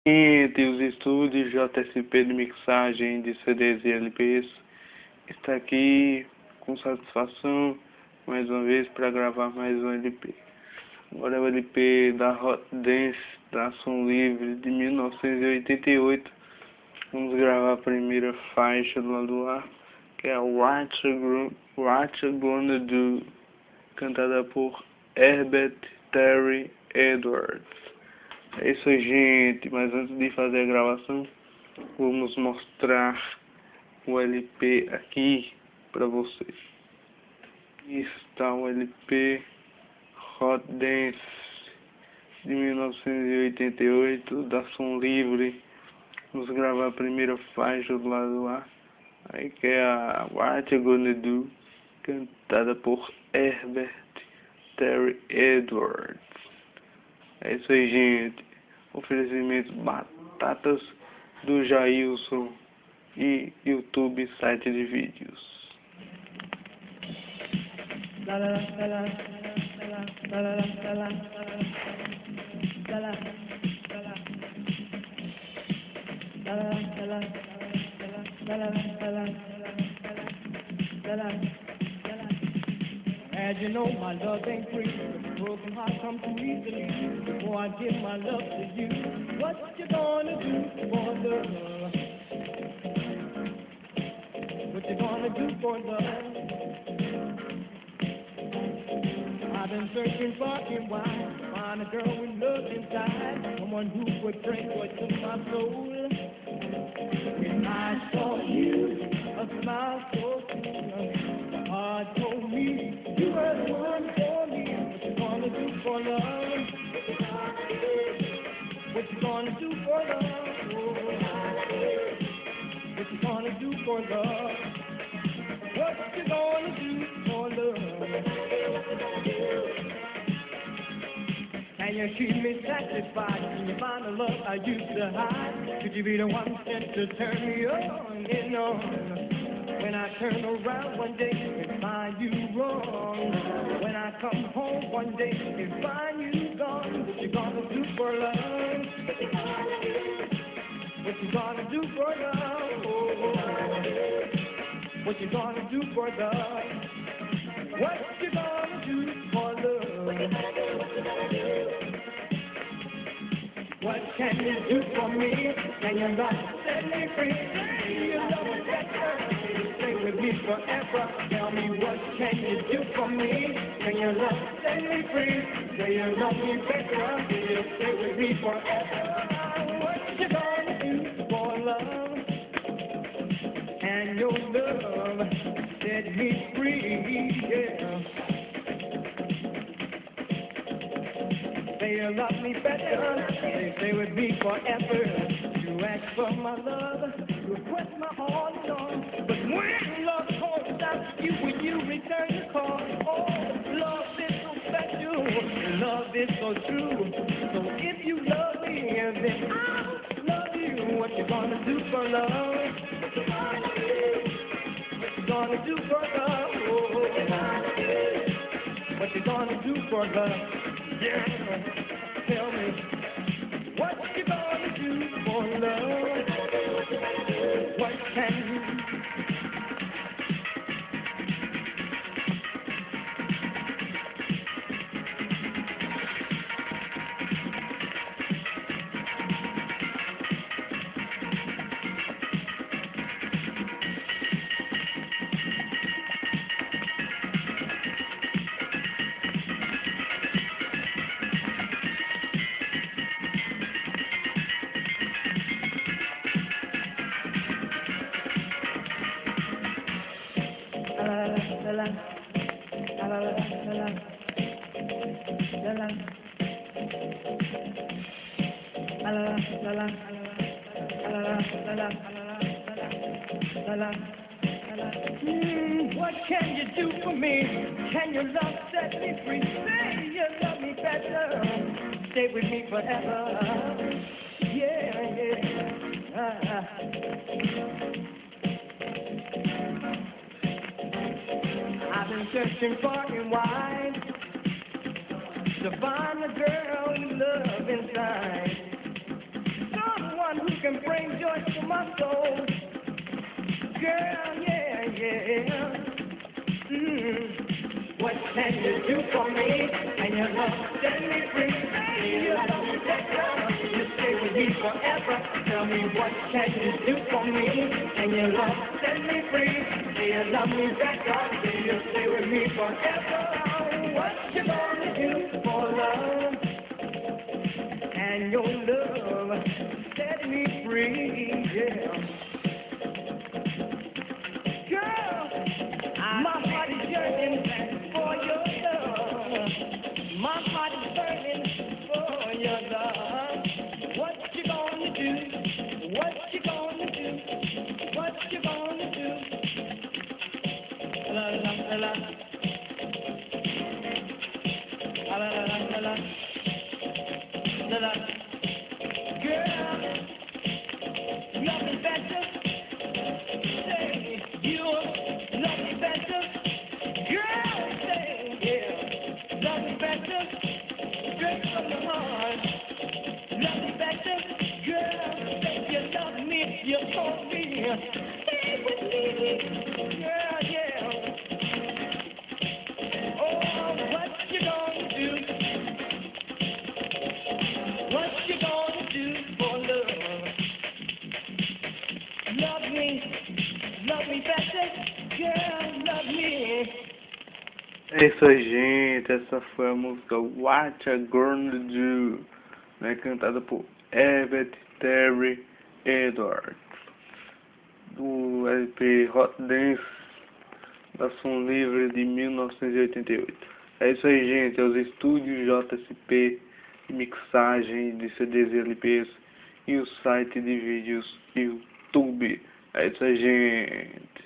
Entre os estúdios JSP de mixagem de CDs e LPs, está aqui com satisfação mais uma vez para gravar mais um LP. Agora é o LP da Hot Dance da Som Livre de 1988. Vamos gravar a primeira faixa do lado A, que é What You Gonna Do, cantada por Herbert Terry Edwards. É isso aí, gente, mas antes de fazer a gravação, vamos mostrar o LP aqui para vocês. Está o LP Hot Dance de 1988 da Som Livre. Vamos gravar a primeira faixa do lado A, aí que é a What You Gonna Do, cantada por Herbert Terry Edwards. É isso aí, gente. Oferecimento Batatas do Jailson e YouTube site de vídeos. As you know, my love ain't free. Broken heart come too easily. Before I give my love to you, what you gonna do for love? What you gonna do for love? I've been searching far and wide, find a girl with love inside, someone who would drink what took my soul. When I saw you, a smile so sweet, my heart told me you were the one for me. What you gonna do for love? What you gonna do for love? What you gonna do for love? What you gonna do for love? Can you keep me satisfied? Can you find the love I used to hide? Could you be the one sent to turn me on and on? When I turn around one day and find you wrong, when I come home one day and find you gone, what you gonna do for love? What you gonna do for love? What you gonna do for love? What you gonna do for love? What can you do for me? Can you not set me free? You love me better. Stay with me forever. Tell me what can you do for me? Can you not set me free? Say you love me better. Will you stay with me forever? What you gonna do for love? And your love set me free, yeah. Say you love me better, they stay with me forever. You ask for my love, you put my heart on. But when love calls out to you, when you return the call, oh, love is so special, love is so true. So if you love me, then I'll love you. What you gonna do for love? What you gonna do for love? Oh, what you gonna do for love? Yeah, tell me, what you gonna do for love? What can you do? What can you do for me? Can your love set me free? Say you love me better. Stay with me forever. Yeah, yeah. I've been searching far and wide to find a girl with love inside. can bring joy to my soul. Girl, yeah, yeah. What can you do for me? And your love set me free. You love me that girl. You stay with me forever. Tell me what can you do for me? And your love set me free. You love me that girl. You stay with me forever. What you gonna do for love? And your love set me free. Yeah. Girl, my heart is yearning for your love. My heart is burning for your love. What you gonna do? What you gonna do? What you gonna do? La la la la. La la la la la. La la. Girl, love me better. Say you love me better. Girl, say yeah, love me better. Straight from the heart. Love me better. Girl, say you love me. You hold me. Stay with me. Girl, yeah. Oh, what you gonna do? What you gonna do for love? Love me better, girl, love me. É isso aí, gente. Essa foi a música What You Gonna Do, né, cantada por Herbert Terry Edwards, do LP Hot Dance da Som Livre de 1988. É isso aí, gente. É os estúdios JSP de mixagem de CDs e LPs e o site de vídeos YouTube. É isso aí, gente.